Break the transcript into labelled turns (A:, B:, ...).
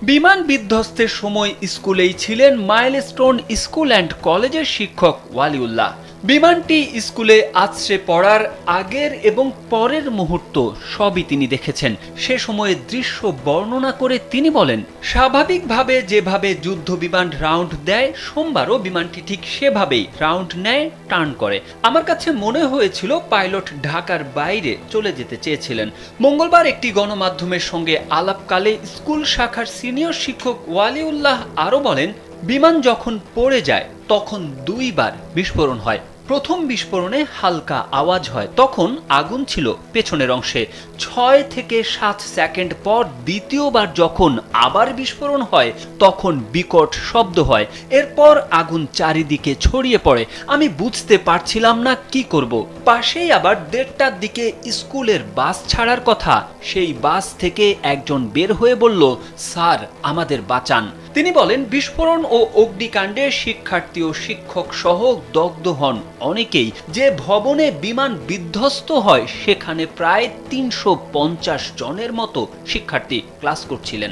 A: বিমান বিধ্বস্তের সময় স্কুলেই ছিলেন মাইলস্টোন স্কুল অ্যান্ড কলেজের শিক্ষক ওয়ালিউল্লাহ। বিমানটি স্কুলে আছড়ে পড়ার আগের এবং পরের মুহূর্ত সবই তিনি দেখেছেন। সে সময়ের দৃশ্য বর্ণনা করে তিনি বলেন, স্বাভাবিকভাবে যেভাবে যুদ্ধ বিমান রাউন্ড দেয়, সোমবারও বিমানটি ঠিক সেভাবেই রাউন্ড নেয়, টার্ন করে। আমার কাছে মনে হয়েছিল পাইলট ঢাকার বাইরে চলে যেতে চেয়েছিলেন। মঙ্গলবার একটি গণমাধ্যমের সঙ্গে আলাপকালে স্কুল শাখার সিনিয়র শিক্ষক ওয়ালিউল্লাহ আরও বলেন, বিমান যখন পড়ে যায় তখন দুইবার বিস্ফোরণ হয়। প্রথম বিস্ফোরণে হালকা আওয়াজ হয়, তখন আগুন ছিল পেছনের অংশে। 6 থেকে 7 সেকেন্ড পর দ্বিতীয়বার যখন আবার বিস্ফোরণ হয় তখন বিকট শব্দ হয়। এরপর আগুন চারিদিকে ছড়িয়ে পড়ে। আমি বুঝতে পারছিলাম না কি করব। পাশেই আবার 1:30টার দিকে স্কুলের বাস ছাড়ার কথা। সেই বাস থেকে একজন বের হয়ে বলল, স্যার আমাদের বাঁচান। তিনি বলেন, বিস্ফোরণ ও অগ্নিকাণ্ডে শিক্ষার্থী ও শিক্ষক সহ দগ্ধ হন অনেকেই। যে ভবনে বিমান বিধ্বস্ত হয় সেখানে প্রায় 350 জনের মতো শিক্ষার্থী ক্লাস করছিলেন।